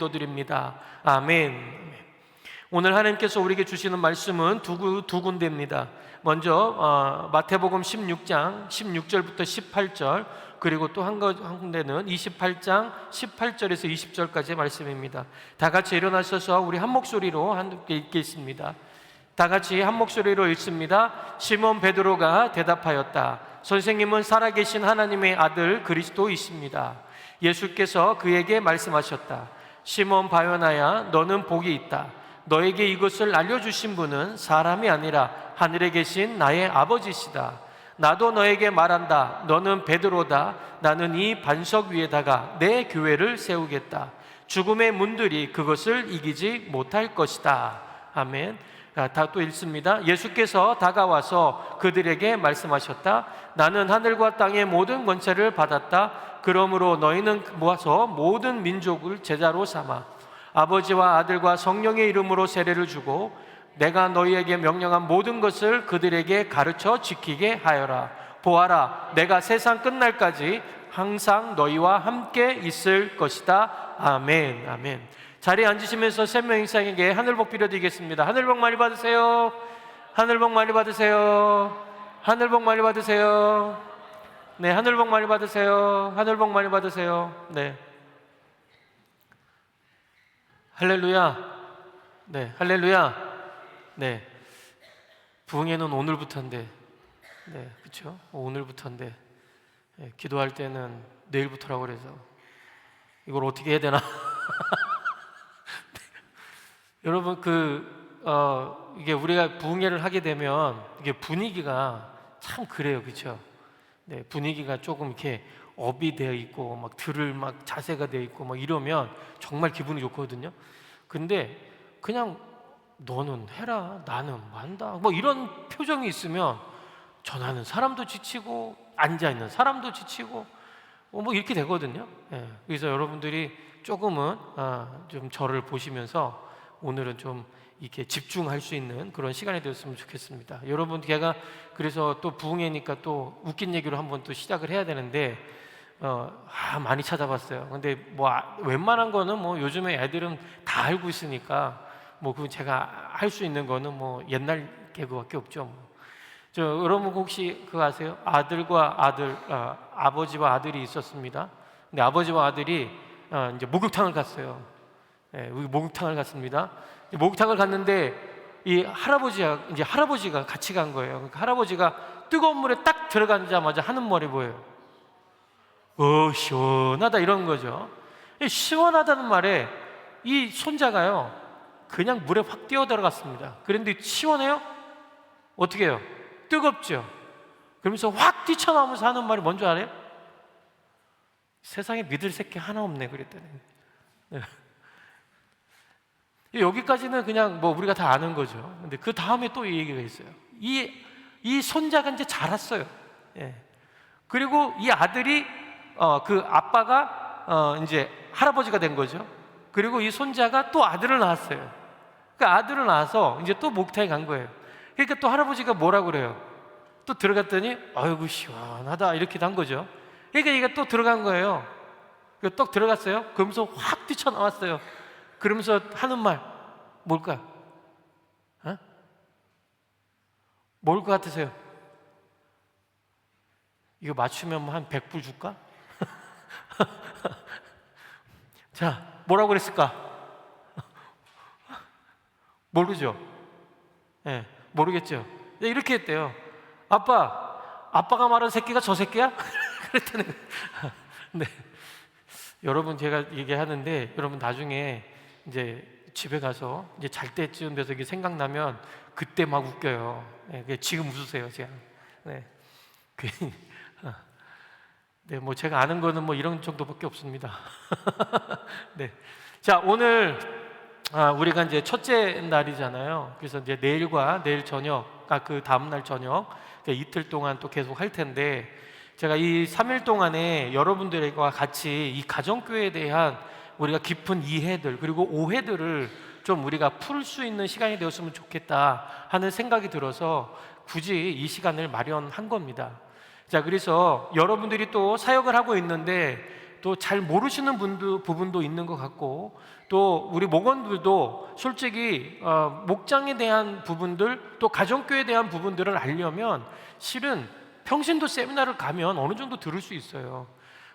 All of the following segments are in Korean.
기도드립니다. 아멘. 오늘 하나님께서 우리에게 주시는 말씀은 두 군데입니다. 먼저 마태복음 16장 16절부터 18절, 그리고 또 한 군데는 28장 18절에서 20절까지의 말씀입니다. 다 같이 일어나셔서 우리 한 목소리로 함께 읽겠습니다. 다 같이 한 목소리로 읽습니다. 시몬 베드로가 대답하였다. 선생님은 살아계신 하나님의 아들 그리스도이십니다. 예수께서 그에게 말씀하셨다. 시몬 바요나야, 너는 복이 있다. 너에게 이것을 알려주신 분은 사람이 아니라 하늘에 계신 나의 아버지시다. 나도 너에게 말한다. 너는 베드로다. 나는 이 반석 위에다가 내 교회를 세우겠다. 죽음의 문들이 그것을 이기지 못할 것이다. 아멘. 다 또 읽습니다. 예수께서 다가와서 그들에게 말씀하셨다. 나는 하늘과 땅의 모든 권세를 받았다. 그러므로 너희는 모아서 모든 민족을 제자로 삼아 아버지와 아들과 성령의 이름으로 세례를 주고 내가 너희에게 명령한 모든 것을 그들에게 가르쳐 지키게 하여라. 보아라, 내가 세상 끝날까지 항상 너희와 함께 있을 것이다. 아멘. 아멘. 자리에 앉으시면서 세 명 이상에게 하늘복 빌어드리겠습니다. 하늘복 많이 받으세요. 하늘복 많이 받으세요. 하늘복 많이 받으세요. 네, 하늘복 많이 받으세요. 하늘복 많이 받으세요. 네. 할렐루야. 네, 할렐루야. 네. 부흥회는 오늘부터인데, 네, 그렇죠? 오늘부터인데, 네, 기도할 때는 내일부터라고 그래서 이걸 어떻게 해야 되나? 여러분, 이게 우리가 부흥회를 하게 되면 이게 분위기가 참 그래요, 그렇죠? 네, 분위기가 조금 이렇게 업이 되어 있고 막 들을 막 자세가 되어 있고 막 이러면 정말 기분이 좋거든요. 근데 그냥 너는 해라, 나는 만다, 뭐 이런 표정이 있으면 전하는 사람도 지치고 앉아 있는 사람도 지치고 뭐 이렇게 되거든요. 네, 그래서 여러분들이 조금은 좀 저를 보시면서 오늘은 좀 이렇게 집중할 수 있는 그런 시간이 되었으면 좋겠습니다. 여러분, 제가 그래서 또 부흥회니까 또 웃긴 얘기로 한번 또 시작을 해야 되는데 많이 찾아봤어요. 근데 뭐 웬만한 거는 뭐 요즘에 애들은 다 알고 있으니까 뭐 그 제가 할 수 있는 거는 뭐 옛날 개그밖에 없죠. 여러분 혹시 그거 아세요? 아버지와 아들이 있었습니다. 근데 아버지와 아들이 이제 목욕탕을 갔어요. 네, 목욕탕을 갔습니다. 목욕탕을 갔는데 이 할아버지가 같이 간 거예요. 그러니까 할아버지가 뜨거운 물에 딱 들어가자마자 하는 말이 뭐예요? 시원하다, 이런 거죠. 시원하다는 말에 이 손자가요 그냥 물에 확 뛰어 들어갔습니다. 그런데 시원해요? 어떻게 해요? 뜨겁죠. 그러면서 확 뛰쳐나오면서 하는 말이 뭔지 알아요? 세상에 믿을 새끼 하나 없네 그랬더니. 네. 여기까지는 그냥 뭐 우리가 다 아는 거죠. 근데 그 다음에 또 이 얘기가 있어요. 이 손자가 이제 자랐어요. 예. 그리고 이 아들이 그 아빠가 이제 할아버지가 된 거죠. 그리고 이 손자가 또 아들을 낳았어요. 그 아들을 낳아서 이제 또 목욕탕에 간 거예요. 그러니까 또 할아버지가 뭐라고 그래요? 또 들어갔더니 아이고 시원하다 이렇게 단 거죠. 그러니까 얘가 또 들어간 거예요. 또 들어갔어요. 그러면서 확 뛰쳐나왔어요. 그러면서 하는 말 뭘까? 뭘 것 같으세요? 이거 맞추면 한 100불 줄까? 자, 뭐라고 그랬을까? 모르죠? 네, 모르겠죠? 이렇게 했대요. 아빠가 말한 새끼가 저 새끼야? 그랬더니 네. 여러분, 제가 얘기하는데 여러분 나중에 이제 집에 가서 이제 잘 때쯤 돼서 이게 생각나면 그때 막 웃겨요. 네, 지금 웃으세요, 제가. 네. 네, 뭐 제가 아는 거는 뭐 이런 정도밖에 없습니다. 네. 자, 오늘 우리가 이제 첫째 날이잖아요. 그래서 이제 내일과 내일 저녁, 그 다음 날 저녁, 그러니까 이틀 동안 또 계속 할 텐데, 제가 이 3일 동안에 여러분들과 같이 이 가정교회에 대한 우리가 깊은 이해들 그리고 오해들을 좀 우리가 풀 수 있는 시간이 되었으면 좋겠다 하는 생각이 들어서 굳이 이 시간을 마련한 겁니다. 자, 그래서 여러분들이 또 사역을 하고 있는데 또 잘 모르시는 부분도 있는 것 같고, 또 우리 목원들도 솔직히 목장에 대한 부분들, 또 가정교회에 대한 부분들을 알려면 실은 평신도 세미나를 가면 어느 정도 들을 수 있어요.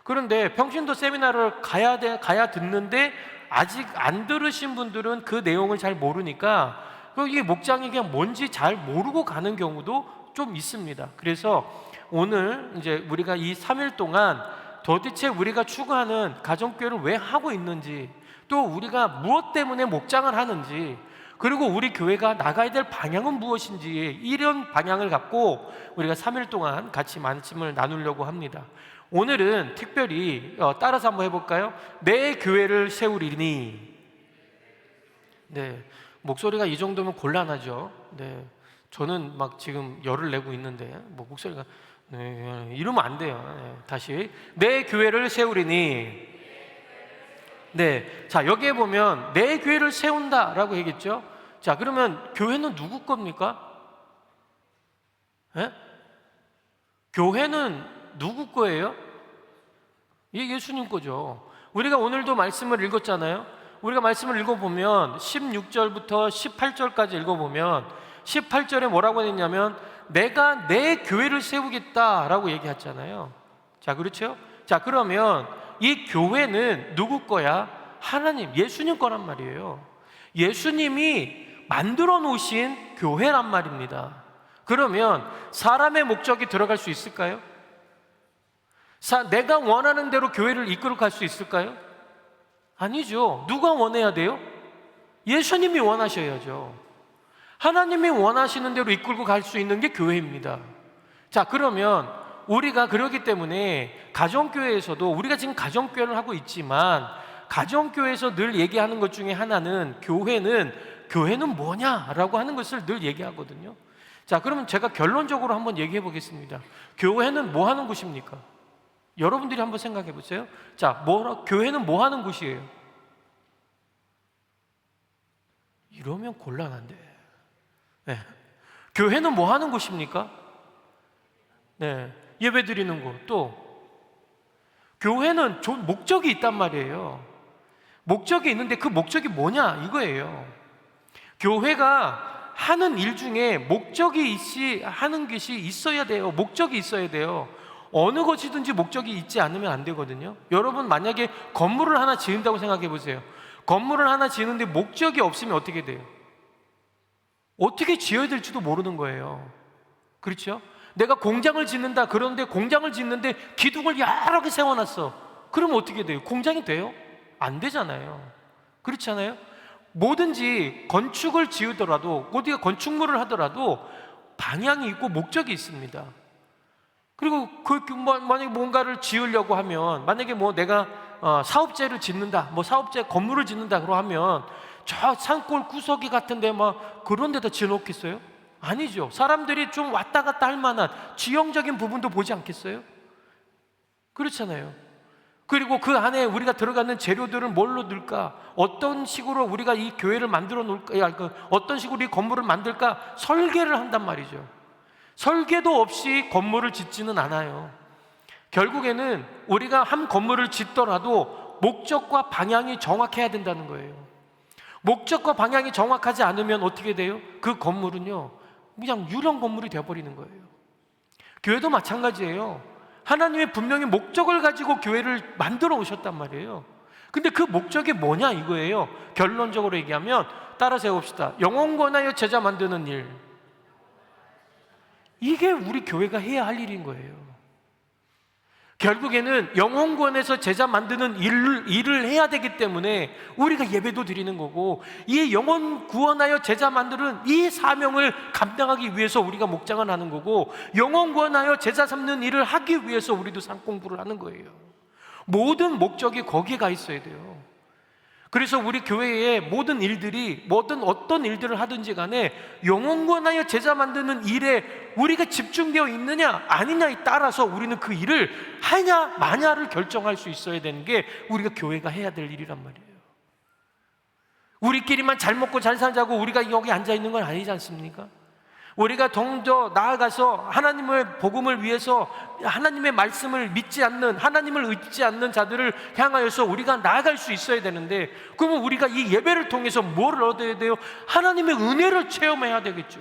그런데 평신도 세미나를 가야 듣는데 아직 안 들으신 분들은 그 내용을 잘 모르니까 이게 목장이 그냥 뭔지 잘 모르고 가는 경우도 좀 있습니다. 그래서 오늘 이제 우리가 이 3일 동안 도대체 우리가 추구하는 가정교회를 왜 하고 있는지, 또 우리가 무엇 때문에 목장을 하는지, 그리고 우리 교회가 나가야 될 방향은 무엇인지, 이런 방향을 갖고 우리가 3일 동안 같이 말씀을 나누려고 합니다. 오늘은 특별히 따라서 한번 해볼까요? 내 교회를 세우리니. 네, 목소리가 이 정도면 곤란하죠. 네, 저는 막 지금 열을 내고 있는데 목소리가 이러면 안 돼요. 네, 다시 내 교회를 세우리니. 네, 자 여기에 보면 내 교회를 세운다라고 얘기했죠. 자 그러면 교회는 누구 겁니까? 네? 교회는 누구 거예요? 이게 예수님 거죠. 우리가 오늘도 말씀을 읽었잖아요. 우리가 말씀을 읽어보면 16절부터 18절까지 읽어보면 18절에 뭐라고 했냐면 내가 내 교회를 세우겠다라고 얘기했잖아요. 자 그렇죠? 자 그러면 이 교회는 누구 거야? 하나님, 예수님 거란 말이에요. 예수님이 만들어 놓으신 교회란 말입니다. 그러면 사람의 목적이 들어갈 수 있을까요? 내가 원하는 대로 교회를 이끌어 갈 수 있을까요? 아니죠. 누가 원해야 돼요? 예수님이 원하셔야죠. 하나님이 원하시는 대로 이끌고 갈 수 있는 게 교회입니다. 자 그러면 우리가 그러기 때문에 가정교회에서도, 우리가 지금 가정교회를 하고 있지만 가정교회에서 늘 얘기하는 것 중에 하나는 교회는 뭐냐라고 하는 것을 늘 얘기하거든요. 자 그러면 제가 결론적으로 한번 얘기해 보겠습니다. 교회는 뭐 하는 곳입니까? 여러분들이 한번 생각해 보세요. 자, 교회는 뭐 하는 곳이에요? 이러면 곤란한데. 네. 교회는 뭐 하는 곳입니까? 네. 예배 드리는 곳. 또 교회는 목적이 있단 말이에요. 목적이 있는데 그 목적이 뭐냐 이거예요. 교회가 하는 일 중에 하는 것이 있어야 돼요. 목적이 있어야 돼요. 어느 것이든지 목적이 있지 않으면 안 되거든요. 여러분 만약에 건물을 하나 지은다고 생각해 보세요. 건물을 하나 지는데 목적이 없으면 어떻게 돼요? 어떻게 지어야 될지도 모르는 거예요. 그렇죠? 내가 공장을 짓는다. 그런데 공장을 짓는데 기둥을 여러 개 세워놨어. 그러면 어떻게 돼요? 공장이 돼요? 안 되잖아요. 그렇잖아요? 뭐든지 건축을 지으더라도, 어디가 건축물을 하더라도 방향이 있고 목적이 있습니다. 그리고 만약에 뭔가를 지으려고 하면, 만약에 내가 사업체를 짓는다, 사업체 건물을 짓는다 그러고 하면 저 산골 구석이 같은데 그런 데다 지어놓겠어요? 아니죠. 사람들이 좀 왔다 갔다 할 만한 지형적인 부분도 보지 않겠어요? 그렇잖아요. 그리고 그 안에 우리가 들어가는 재료들은 뭘로 넣을까? 어떤 식으로 우리가 이 교회를 만들어 놓을까? 어떤 식으로 이 건물을 만들까? 설계를 한단 말이죠. 설계도 없이 건물을 짓지는 않아요. 결국에는 우리가 한 건물을 짓더라도 목적과 방향이 정확해야 된다는 거예요. 목적과 방향이 정확하지 않으면 어떻게 돼요? 그 건물은요, 그냥 유령 건물이 되어버리는 거예요. 교회도 마찬가지예요. 하나님이 분명히 목적을 가지고 교회를 만들어 오셨단 말이에요. 근데 그 목적이 뭐냐 이거예요. 결론적으로 얘기하면 따라서 해봅시다. 영혼 권하여 제자 만드는 일. 이게 우리 교회가 해야 할 일인 거예요. 결국에는 영혼 구원에서 제자 만드는 일을 해야 되기 때문에 우리가 예배도 드리는 거고, 이 영혼 구원하여 제자 만드는 이 사명을 감당하기 위해서 우리가 목장을 하는 거고, 영혼 구원하여 제자 삼는 일을 하기 위해서 우리도 상공부를 하는 거예요. 모든 목적이 거기에 가 있어야 돼요. 그래서 우리 교회의 모든 일들이, 어떤 일들을 하든지 간에 영혼 구원하여 제자 만드는 일에 우리가 집중되어 있느냐 아니냐에 따라서 우리는 그 일을 하냐 마냐를 결정할 수 있어야 되는 게 우리가 교회가 해야 될 일이란 말이에요. 우리끼리만 잘 먹고 잘 살자고 우리가 여기 앉아 있는 건 아니지 않습니까? 우리가 더 나아가서 하나님의 복음을 위해서 하나님의 말씀을 믿지 않는, 하나님을 의지 않는 자들을 향하여서 우리가 나아갈 수 있어야 되는데, 그러면 우리가 이 예배를 통해서 뭘 얻어야 돼요? 하나님의 은혜를 체험해야 되겠죠.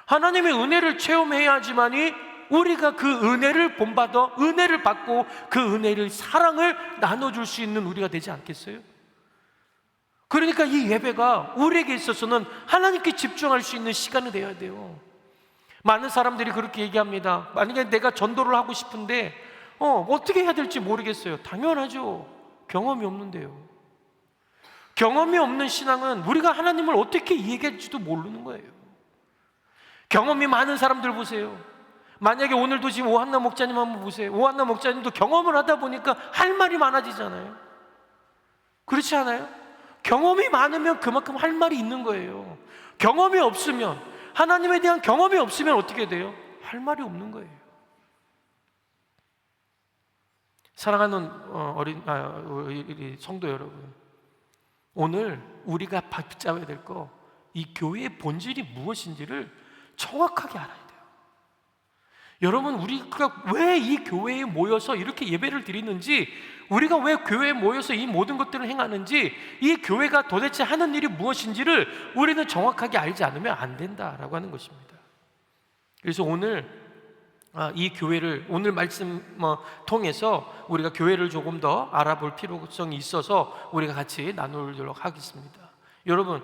하나님의 은혜를 체험해야지만이 우리가 그 은혜를 본받아 은혜를 받고 그 은혜를, 사랑을 나눠줄 수 있는 우리가 되지 않겠어요? 그러니까 이 예배가 우리에게 있어서는 하나님께 집중할 수 있는 시간이 되어야 돼요. 많은 사람들이 그렇게 얘기합니다. 만약에 내가 전도를 하고 싶은데 어떻게 해야 될지 모르겠어요. 당연하죠. 경험이 없는데요. 경험이 없는 신앙은 우리가 하나님을 어떻게 이해할지도 모르는 거예요. 경험이 많은 사람들 보세요. 만약에 오늘도 지금 오한나 목사님 한번 보세요. 오한나 목사님도 경험을 하다 보니까 할 말이 많아지잖아요. 그렇지 않아요? 경험이 많으면 그만큼 할 말이 있는 거예요. 경험이 없으면, 하나님에 대한 경험이 없으면 어떻게 돼요? 할 말이 없는 거예요. 사랑하는 우리 성도 여러분, 오늘 우리가 붙잡아야 될 거, 이 교회의 본질이 무엇인지를 정확하게 알아야 돼요. 여러분, 우리가 왜 이 교회에 모여서 이렇게 예배를 드리는지, 우리가 왜 교회에 모여서 이 모든 것들을 행하는지, 이 교회가 도대체 하는 일이 무엇인지를 우리는 정확하게 알지 않으면 안 된다라고 하는 것입니다. 그래서 오늘 이 교회를, 오늘 말씀 통해서 우리가 교회를 조금 더 알아볼 필요성이 있어서 우리가 같이 나누도록 하겠습니다. 여러분,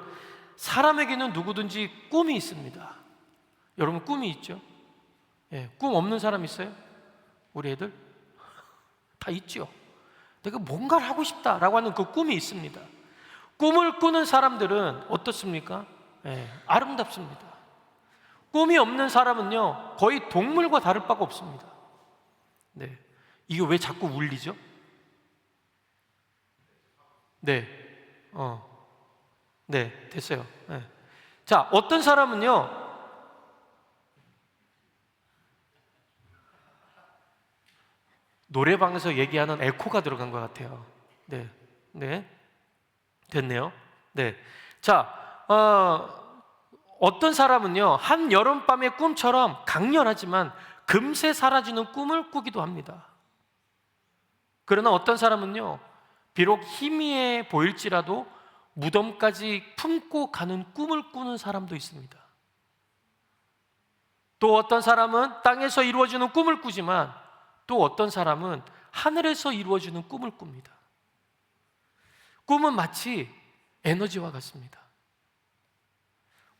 사람에게는 누구든지 꿈이 있습니다. 여러분, 꿈이 있죠? 예, 꿈 없는 사람 있어요? 우리 애들? 다 있죠. 내가 뭔가를 하고 싶다라고 하는 그 꿈이 있습니다. 꿈을 꾸는 사람들은 어떻습니까? 예, 아름답습니다. 꿈이 없는 사람은요, 거의 동물과 다를 바가 없습니다. 네, 이게 왜 자꾸 울리죠? 네, 네, 됐어요. 네. 자, 어떤 사람은요, 노래방에서 얘기하는 에코가 들어간 것 같아요. 네, 네, 됐네요. 네, 자, 어떤 사람은요, 한 여름밤의 꿈처럼 강렬하지만 금세 사라지는 꿈을 꾸기도 합니다. 그러나 어떤 사람은요, 비록 희미해 보일지라도 무덤까지 품고 가는 꿈을 꾸는 사람도 있습니다. 또 어떤 사람은 땅에서 이루어지는 꿈을 꾸지만, 또 어떤 사람은 하늘에서 이루어지는 꿈을 꿉니다. 꿈은 마치 에너지와 같습니다.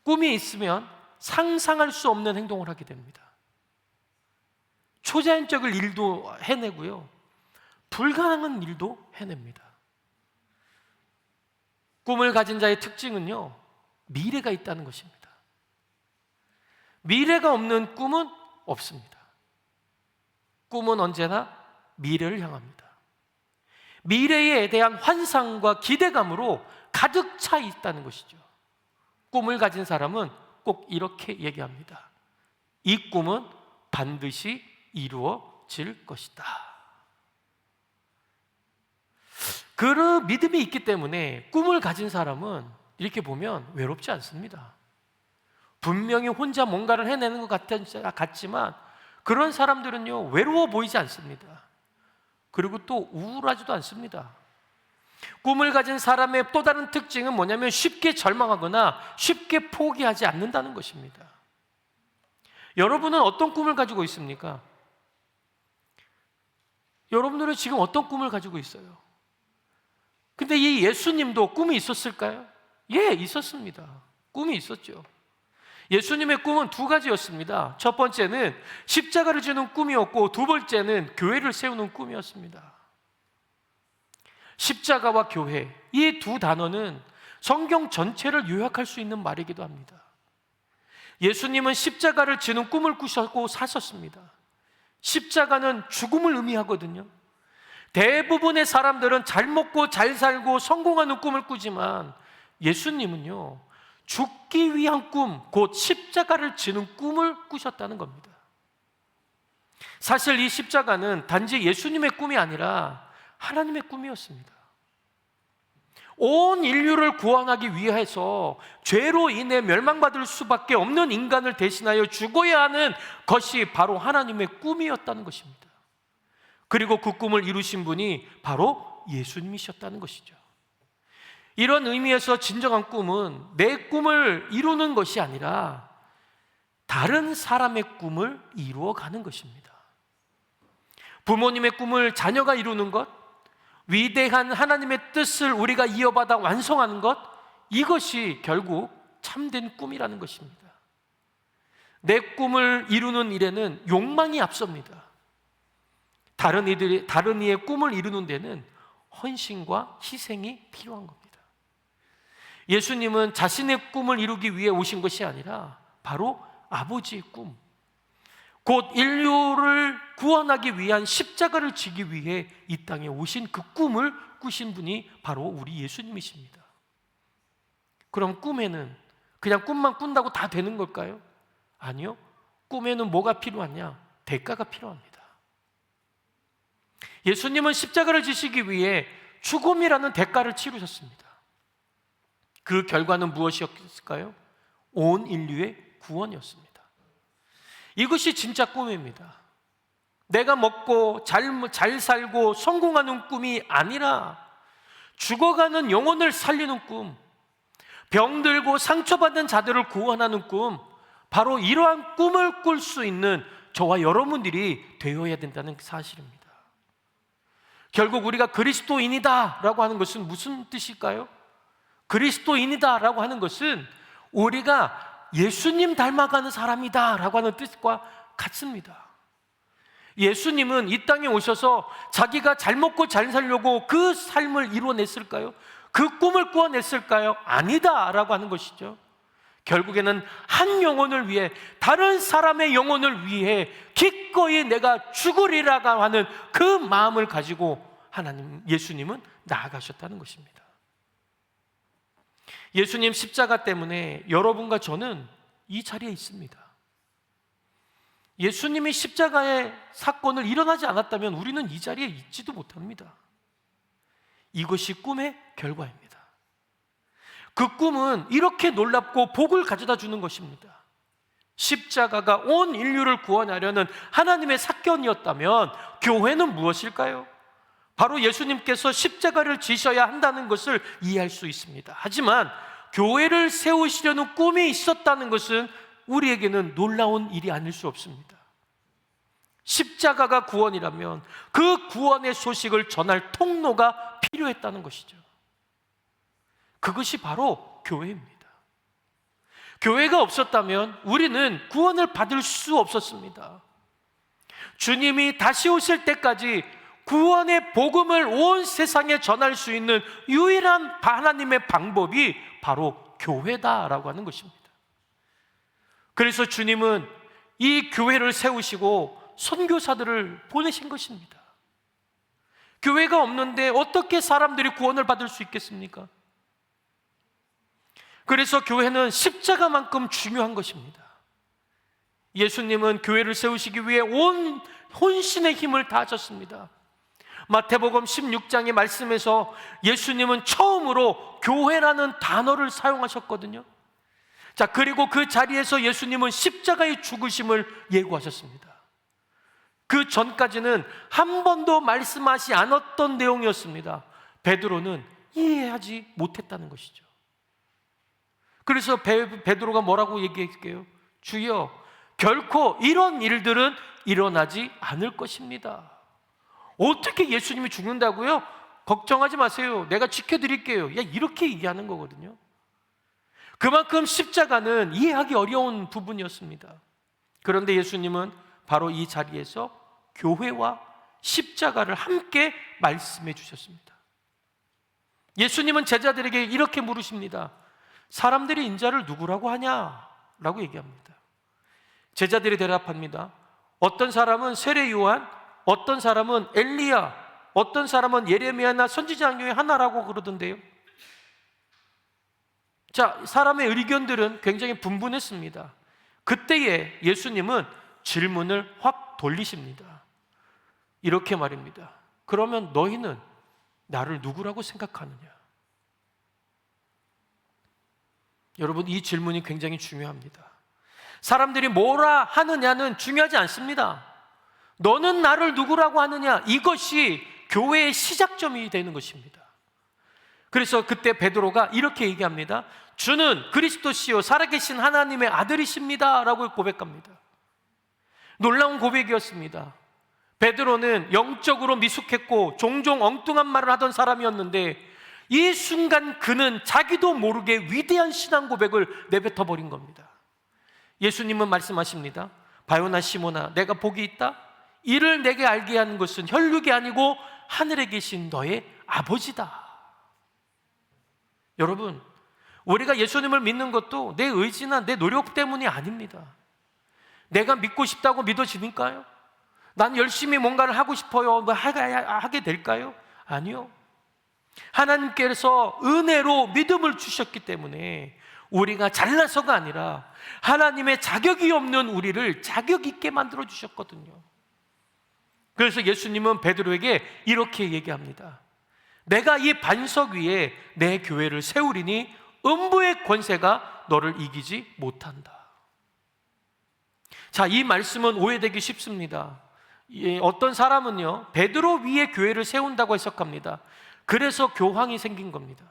꿈이 있으면 상상할 수 없는 행동을 하게 됩니다. 초자연적인 일도 해내고요, 불가능한 일도 해냅니다. 꿈을 가진 자의 특징은요, 미래가 있다는 것입니다. 미래가 없는 꿈은 없습니다. 꿈은 언제나 미래를 향합니다. 미래에 대한 환상과 기대감으로 가득 차 있다는 것이죠. 꿈을 가진 사람은 꼭 이렇게 얘기합니다. 이 꿈은 반드시 이루어질 것이다. 그런 믿음이 있기 때문에 꿈을 가진 사람은 이렇게 보면 외롭지 않습니다. 분명히 혼자 뭔가를 해내는 것 같지만 그런 사람들은요, 외로워 보이지 않습니다. 그리고 또 우울하지도 않습니다. 꿈을 가진 사람의 또 다른 특징은 뭐냐면 쉽게 절망하거나 쉽게 포기하지 않는다는 것입니다. 여러분은 어떤 꿈을 가지고 있습니까? 여러분들은 지금 어떤 꿈을 가지고 있어요? 근데 이 예수님도 꿈이 있었을까요? 예, 있었습니다. 꿈이 있었죠. 예수님의 꿈은 두 가지였습니다. 첫 번째는 십자가를 지는 꿈이었고, 두 번째는 교회를 세우는 꿈이었습니다. 십자가와 교회, 이 두 단어는 성경 전체를 요약할 수 있는 말이기도 합니다. 예수님은 십자가를 지는 꿈을 꾸셨고 사셨습니다. 십자가는 죽음을 의미하거든요. 대부분의 사람들은 잘 먹고 잘 살고 성공하는 꿈을 꾸지만 예수님은요, 죽기 위한 꿈, 곧 십자가를 지는 꿈을 꾸셨다는 겁니다. 사실 이 십자가는 단지 예수님의 꿈이 아니라 하나님의 꿈이었습니다. 온 인류를 구원하기 위해서 죄로 인해 멸망받을 수밖에 없는 인간을 대신하여 죽어야 하는 것이 바로 하나님의 꿈이었다는 것입니다. 그리고 그 꿈을 이루신 분이 바로 예수님이셨다는 것이죠. 이런 의미에서 진정한 꿈은 내 꿈을 이루는 것이 아니라 다른 사람의 꿈을 이루어가는 것입니다. 부모님의 꿈을 자녀가 이루는 것, 위대한 하나님의 뜻을 우리가 이어받아 완성하는 것, 이것이 결국 참된 꿈이라는 것입니다. 내 꿈을 이루는 일에는 욕망이 앞섭니다. 다른 이의 꿈을 이루는 데는 헌신과 희생이 필요한 겁니다. 예수님은 자신의 꿈을 이루기 위해 오신 것이 아니라 바로 아버지의 꿈, 곧 인류를 구원하기 위한 십자가를 지기 위해 이 땅에 오신 그 꿈을 꾸신 분이 바로 우리 예수님이십니다. 그럼 꿈에는 그냥 꿈만 꾼다고 다 되는 걸까요? 아니요. 꿈에는 뭐가 필요하냐? 대가가 필요합니다. 예수님은 십자가를 지시기 위해 죽음이라는 대가를 치르셨습니다. 그 결과는 무엇이었을까요? 온 인류의 구원이었습니다. 이것이 진짜 꿈입니다. 내가 먹고 잘 살고 성공하는 꿈이 아니라 죽어가는 영혼을 살리는 꿈, 병들고 상처받은 자들을 구원하는 꿈, 바로 이러한 꿈을 꿀 수 있는 저와 여러분들이 되어야 된다는 사실입니다. 결국 우리가 그리스도인이다 라고 하는 것은 무슨 뜻일까요? 그리스도인이다 라고 하는 것은 우리가 예수님 닮아가는 사람이다 라고 하는 뜻과 같습니다. 예수님은 이 땅에 오셔서 자기가 잘 먹고 잘 살려고 그 삶을 이루어냈을까요? 그 꿈을 꾸어냈을까요? 아니다 라고 하는 것이죠. 결국에는 한 영혼을 위해, 다른 사람의 영혼을 위해 기꺼이 내가 죽으리라고 하는 그 마음을 가지고 예수님은 나아가셨다는 것입니다. 예수님 십자가 때문에 여러분과 저는 이 자리에 있습니다. 예수님이 십자가의 사건을 일어나지 않았다면 우리는 이 자리에 있지도 못합니다. 이것이 꿈의 결과입니다. 그 꿈은 이렇게 놀랍고 복을 가져다 주는 것입니다. 십자가가 온 인류를 구원하려는 하나님의 사건이었다면 교회는 무엇일까요? 바로 예수님께서 십자가를 지셔야 한다는 것을 이해할 수 있습니다. 하지만 교회를 세우시려는 꿈이 있었다는 것은 우리에게는 놀라운 일이 아닐 수 없습니다. 십자가가 구원이라면 그 구원의 소식을 전할 통로가 필요했다는 것이죠. 그것이 바로 교회입니다. 교회가 없었다면 우리는 구원을 받을 수 없었습니다. 주님이 다시 오실 때까지 구원의 복음을 온 세상에 전할 수 있는 유일한 하나님의 방법이 바로 교회다라고 하는 것입니다. 그래서 주님은 이 교회를 세우시고 선교사들을 보내신 것입니다. 교회가 없는데 어떻게 사람들이 구원을 받을 수 있겠습니까? 그래서 교회는 십자가만큼 중요한 것입니다. 예수님은 교회를 세우시기 위해 온 혼신의 힘을 다하셨습니다. 마태복음 16장의 말씀에서 예수님은 처음으로 교회라는 단어를 사용하셨거든요. 자, 그리고 그 자리에서 예수님은 십자가의 죽으심을 예고하셨습니다. 그 전까지는 한 번도 말씀하지 않았던 내용이었습니다. 베드로는 이해하지 못했다는 것이죠. 그래서 베드로가 뭐라고 얘기할게요? 주여, 결코 이런 일들은 일어나지 않을 것입니다. 어떻게 예수님이 죽는다고요? 걱정하지 마세요. 내가 지켜드릴게요. 이렇게 얘기하는 거거든요. 그만큼 십자가는 이해하기 어려운 부분이었습니다. 그런데 예수님은 바로 이 자리에서 교회와 십자가를 함께 말씀해 주셨습니다. 예수님은 제자들에게 이렇게 물으십니다. 사람들이 인자를 누구라고 하냐? 라고 얘기합니다. 제자들이 대답합니다. 어떤 사람은 세례 요한, 어떤 사람은 엘리야, 어떤 사람은 예레미야나 선지자 중에 하나라고 그러던데요. 자, 사람의 의견들은 굉장히 분분했습니다. 그때에 예수님은 질문을 확 돌리십니다. 이렇게 말입니다. 그러면 너희는 나를 누구라고 생각하느냐? 여러분, 이 질문이 굉장히 중요합니다. 사람들이 뭐라 하느냐는 중요하지 않습니다. 너는 나를 누구라고 하느냐, 이것이 교회의 시작점이 되는 것입니다. 그래서 그때 베드로가 이렇게 얘기합니다. 주는 그리스도시요 살아계신 하나님의 아들이십니다 라고 고백합니다. 놀라운 고백이었습니다. 베드로는 영적으로 미숙했고 종종 엉뚱한 말을 하던 사람이었는데 이 순간 그는 자기도 모르게 위대한 신앙 고백을 내뱉어 버린 겁니다. 예수님은 말씀하십니다. 바요나 시몬아, 내가 복이 있다? 이를 내게 알게 하는 것은 혈육이 아니고 하늘에 계신 너의 아버지다. 여러분, 우리가 예수님을 믿는 것도 내 의지나 내 노력 때문이 아닙니다. 내가 믿고 싶다고 믿어지니까요? 난 열심히 뭔가를 하고 싶어요. 하게 될까요? 아니요. 하나님께서 은혜로 믿음을 주셨기 때문에 우리가 잘나서가 아니라 하나님의 자격이 없는 우리를 자격 있게 만들어 주셨거든요. 그래서 예수님은 베드로에게 이렇게 얘기합니다. 내가 이 반석 위에 내 교회를 세우리니 음부의 권세가 너를 이기지 못한다. 자, 이 말씀은 오해되기 쉽습니다. 어떤 사람은요, 베드로 위에 교회를 세운다고 해석합니다. 그래서 교황이 생긴 겁니다.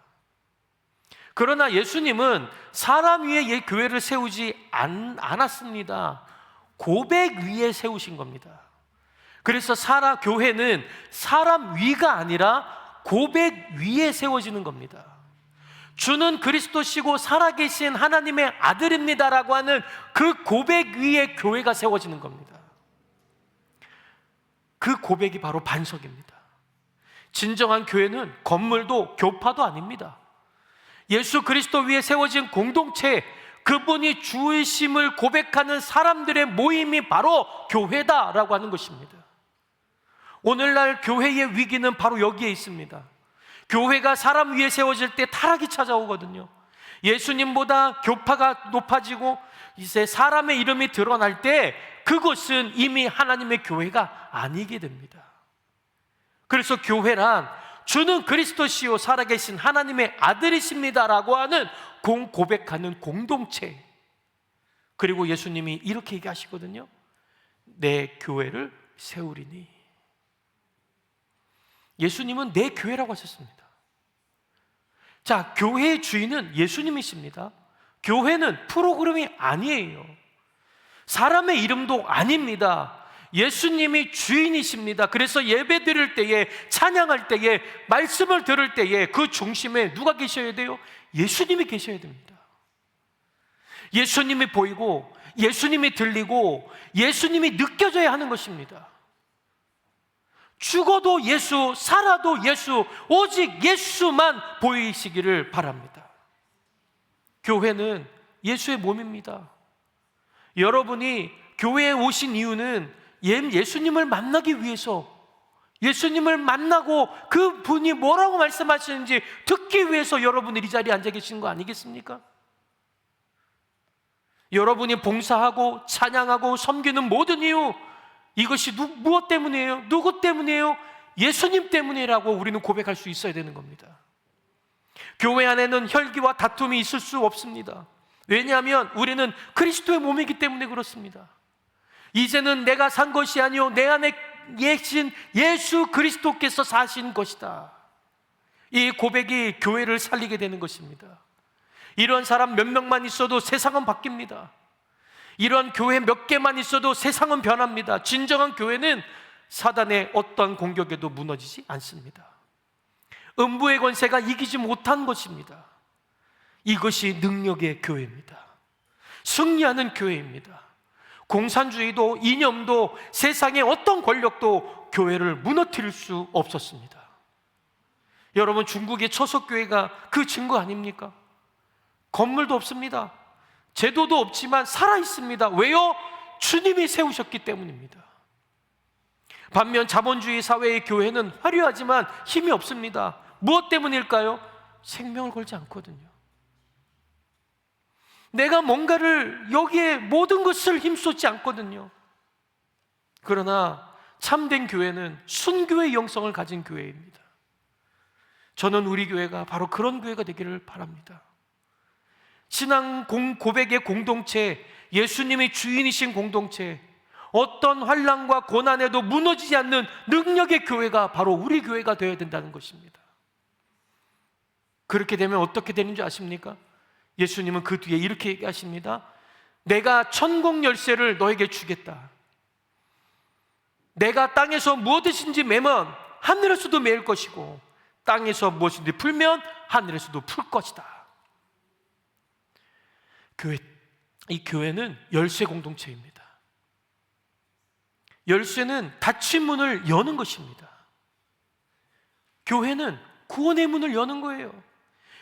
그러나 예수님은 사람 위에 교회를 세우지 않았습니다. 고백 위에 세우신 겁니다. 그래서 교회는 사람 위가 아니라 고백 위에 세워지는 겁니다. 주는 그리스도시고 살아계신 하나님의 아들입니다라고 하는 그 고백 위에 교회가 세워지는 겁니다. 그 고백이 바로 반석입니다. 진정한 교회는 건물도 교파도 아닙니다. 예수 그리스도 위에 세워진 공동체, 그분이 주이심을 고백하는 사람들의 모임이 바로 교회다라고 하는 것입니다. 오늘날 교회의 위기는 바로 여기에 있습니다. 교회가 사람 위에 세워질 때 타락이 찾아오거든요. 예수님보다 교파가 높아지고 이제 사람의 이름이 드러날 때 그것은 이미 하나님의 교회가 아니게 됩니다. 그래서 교회란 주는 그리스도시요 살아계신 하나님의 아들이십니다라고 하는 고백하는 공동체. 그리고 예수님이 이렇게 얘기하시거든요. 내 교회를 세우리니. 예수님은 내 교회라고 하셨습니다. 자, 교회의 주인은 예수님이십니다. 교회는 프로그램이 아니에요. 사람의 이름도 아닙니다. 예수님이 주인이십니다. 그래서 예배 드릴 때에, 찬양할 때에, 말씀을 들을 때에 그 중심에 누가 계셔야 돼요? 예수님이 계셔야 됩니다. 예수님이 보이고 예수님이 들리고 예수님이 느껴져야 하는 것입니다. 죽어도 예수, 살아도 예수, 오직 예수만 보이시기를 바랍니다. 교회는 예수의 몸입니다. 여러분이 교회에 오신 이유는 예수님을 만나기 위해서, 예수님을 만나고 그분이 뭐라고 말씀하시는지 듣기 위해서 여러분이 이 자리에 앉아 계신 거 아니겠습니까? 여러분이 봉사하고 찬양하고 섬기는 모든 이유, 이것이 무엇 때문이에요? 누구 때문이에요? 예수님 때문이라고 우리는 고백할 수 있어야 되는 겁니다. 교회 안에는 혈기와 다툼이 있을 수 없습니다. 왜냐하면 우리는 그리스도의 몸이기 때문에 그렇습니다. 이제는 내가 산 것이 아니요 내 안에 계신 예수 그리스도께서 사신 것이다. 이 고백이 교회를 살리게 되는 것입니다. 이런 사람 몇 명만 있어도 세상은 바뀝니다. 이런 교회 몇 개만 있어도 세상은 변합니다. 진정한 교회는 사단의 어떠한 공격에도 무너지지 않습니다. 음부의 권세가 이기지 못한 것입니다. 이것이 능력의 교회입니다. 승리하는 교회입니다. 공산주의도 이념도 세상의 어떤 권력도 교회를 무너뜨릴 수 없었습니다. 여러분, 중국의 초석교회가 그 증거 아닙니까? 건물도 없습니다. 제도도 없지만 살아있습니다. 왜요? 주님이 세우셨기 때문입니다. 반면 자본주의 사회의 교회는 화려하지만 힘이 없습니다. 무엇 때문일까요? 생명을 걸지 않거든요. 내가 뭔가를 여기에 모든 것을 힘쏟지 않거든요. 그러나 참된 교회는 순교의 영성을 가진 교회입니다. 저는 우리 교회가 바로 그런 교회가 되기를 바랍니다. 신앙 고백의 공동체, 예수님이 주인이신 공동체, 어떤 환난과 고난에도 무너지지 않는 능력의 교회가 바로 우리 교회가 되어야 된다는 것입니다. 그렇게 되면 어떻게 되는 줄 아십니까? 예수님은 그 뒤에 이렇게 얘기하십니다. 내가 천국 열쇠를 너에게 주겠다. 내가 땅에서 무엇이든지 매면 하늘에서도 매일 것이고, 땅에서 무엇이든지 풀면 하늘에서도 풀 것이다. 이 교회는 열쇠 공동체입니다. 열쇠는 닫힌 문을 여는 것입니다. 교회는 구원의 문을 여는 거예요.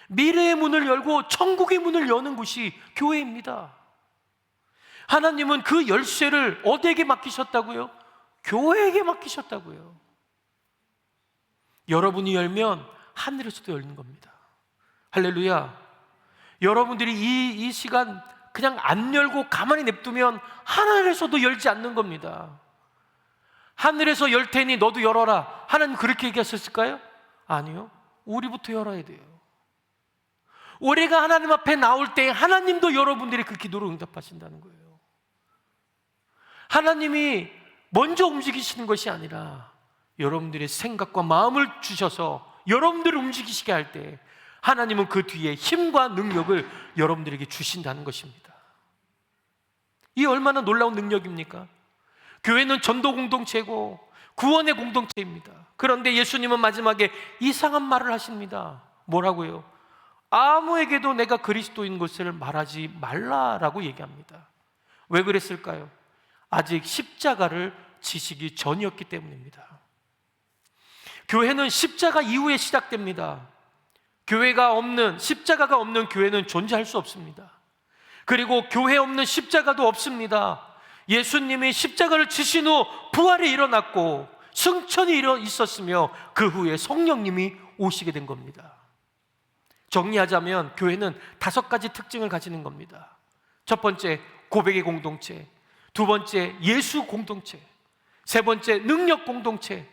미래의 문을 열고 천국의 문을 여는 곳이 교회입니다. 하나님은 그 열쇠를 어디에게 맡기셨다고요? 교회에게 맡기셨다고요. 여러분이 열면 하늘에서도 열리는 겁니다. 할렐루야. 여러분들이 이 시간 그냥 안 열고 가만히 냅두면 하늘에서도 열지 않는 겁니다. 하늘에서 열 테니 너도 열어라. 하나님 그렇게 얘기하셨을까요? 아니요. 우리부터 열어야 돼요. 우리가 하나님 앞에 나올 때 하나님도 여러분들이 그 기도로 응답하신다는 거예요. 하나님이 먼저 움직이시는 것이 아니라 여러분들의 생각과 마음을 주셔서 여러분들을 움직이시게 할 때 하나님은 그 뒤에 힘과 능력을 여러분들에게 주신다는 것입니다. 이 얼마나 놀라운 능력입니까? 교회는 전도 공동체고 구원의 공동체입니다. 그런데 예수님은 마지막에 이상한 말을 하십니다. 뭐라고요? 아무에게도 내가 그리스도인 것을 말하지 말라라고 얘기합니다. 왜 그랬을까요? 아직 십자가를 지시기 전이었기 때문입니다. 교회는 십자가 이후에 시작됩니다. 십자가가 없는 교회는 존재할 수 없습니다. 그리고 교회 없는 십자가도 없습니다. 예수님이 십자가를 지신 후 부활이 일어났고 승천이 있었으며 그 후에 성령님이 오시게 된 겁니다. 정리하자면 교회는 5가지 특징을 가지는 겁니다. 첫 번째, 고백의 공동체. 두 번째, 예수 공동체. 세 번째, 능력 공동체.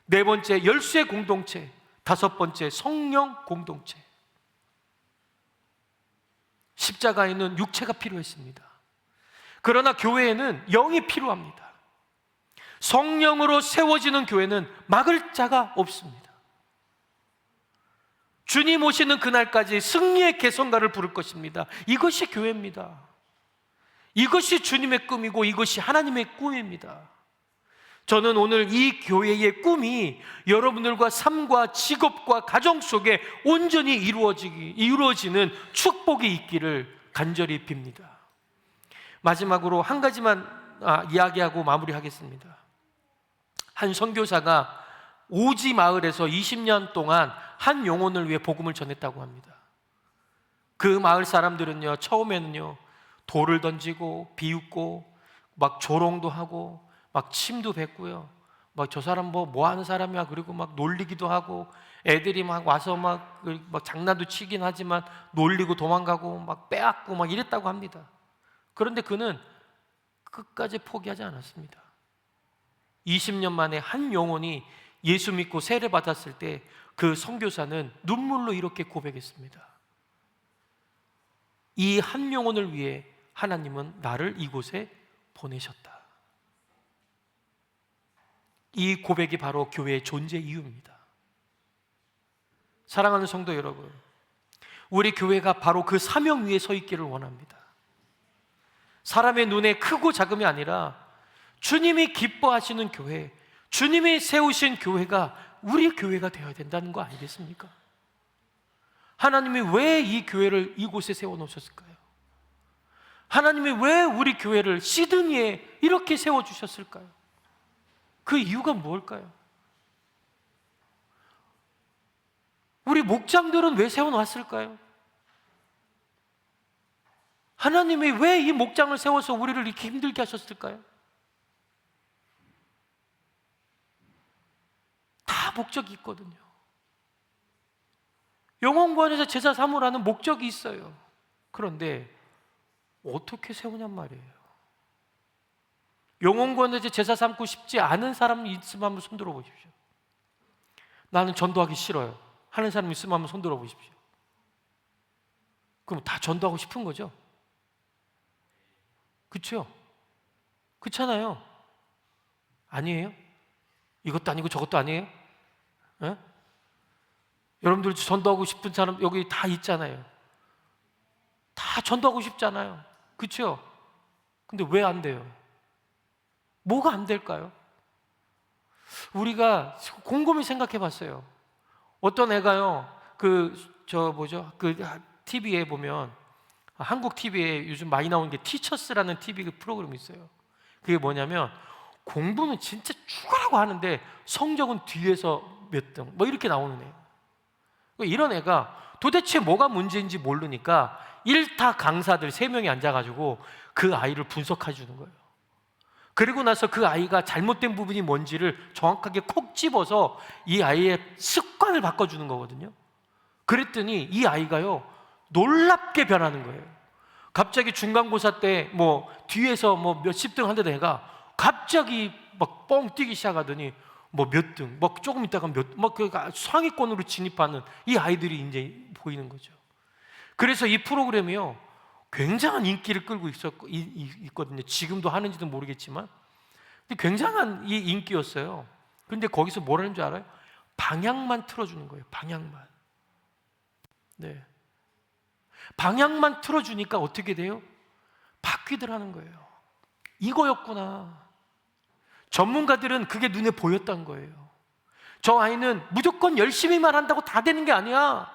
네 번째, 열쇠 공동체. 5번째, 성령 공동체. 십자가에는 육체가 필요했습니다. 그러나 교회에는 영이 필요합니다. 성령으로 세워지는 교회는 막을 자가 없습니다. 주님 오시는 그날까지 승리의 개성가를 부를 것입니다. 이것이 교회입니다. 이것이 주님의 꿈이고 이것이 하나님의 꿈입니다. 저는 오늘 이 교회의 꿈이 여러분들과 삶과 직업과 가정 속에 온전히 이루어지는 축복이 있기를 간절히 빕니다. 마지막으로 한 가지만 이야기하고 마무리하겠습니다. 한 선교사가 오지 마을에서 20년 동안 한 영혼을 위해 복음을 전했다고 합니다. 그 마을 사람들은요, 처음에는요 돌을 던지고 비웃고 막 조롱도 하고 막 침도 뱉고요, 막 저 사람 뭐 하는 사람이야, 그리고 막 놀리기도 하고, 애들이 막 와서 막 장난도 치긴 하지만 놀리고 도망가고 막 빼앗고 막 이랬다고 합니다. 그런데 그는 끝까지 포기하지 않았습니다. 20년 만에 한 영혼이 예수 믿고 세례 받았을 때 그 선교사는 눈물로 이렇게 고백했습니다. 이 한 영혼을 위해 하나님은 나를 이곳에 보내셨다. 이 고백이 바로 교회의 존재 이유입니다. 사랑하는 성도 여러분, 우리 교회가 바로 그 사명 위에 서 있기를 원합니다. 사람의 눈에 크고 작음이 아니라 주님이 기뻐하시는 교회, 주님이 세우신 교회가 우리 교회가 되어야 된다는 거 아니겠습니까? 하나님이 왜 이 교회를 이곳에 세워놓으셨을까요? 하나님이 왜 우리 교회를 시드니에 이렇게 세워주셨을까요? 그 이유가 뭘까요? 우리 목장들은 왜 세워놨을까요? 하나님이 왜 이 목장을 세워서 우리를 이렇게 힘들게 하셨을까요? 다 목적이 있거든요. 영혼구원에서 제사 삼으라는 목적이 있어요. 그런데 어떻게 세우냔 말이에요. 영혼구원에서 제사 삼고 싶지 않은 사람 있으면 한번 손들어 보십시오. 나는 전도하기 싫어요 하는 사람 있으면 한번 손들어 보십시오. 그럼 다 전도하고 싶은 거죠? 그렇죠? 그렇잖아요. 아니에요? 이것도 아니고 저것도 아니에요? 예? 여러분들 전도하고 싶은 사람 여기 다 있잖아요. 다 전도하고 싶잖아요. 그렇죠? 근데 왜 안 돼요? 뭐가 안 될까요? 우리가 곰곰이 생각해 봤어요. 어떤 애가요, TV에 보면, 한국 TV에 요즘 많이 나오는 게 티처스라는 TV 프로그램이 있어요. 그게 뭐냐면, 공부는 진짜 죽으라고 하는데 성적은 뒤에서 몇 등, 뭐 이렇게 나오는 애예요. 이런 애가 도대체 뭐가 문제인지 모르니까 1타 강사들 3명이 앉아가지고 그 아이를 분석해 주는 거예요. 그리고 나서 그 아이가 잘못된 부분이 뭔지를 정확하게 콕 집어서 이 아이의 습관을 바꿔주는 거거든요. 그랬더니 이 아이가요, 놀랍게 변하는 거예요. 갑자기 중간고사 때 뭐 뒤에서 뭐 몇십 등 한다던 애가 갑자기 막 뻥 뛰기 시작하더니 뭐 몇 등, 뭐 조금 있다가 그 상위권으로 진입하는 이 아이들이 이제 보이는 거죠. 그래서 이 프로그램이요, 굉장한 인기를 끌고 있거든요. 지금도 하는지도 모르겠지만, 근데 굉장한 이 인기였어요. 근데 거기서 뭐라는 줄 알아요? 방향만 틀어주는 거예요. 방향만. 네. 방향만 틀어주니까 어떻게 돼요? 바뀌더라는 거예요. 이거였구나. 전문가들은 그게 눈에 보였던 거예요. 저 아이는 무조건 열심히만 한다고 다 되는 게 아니야.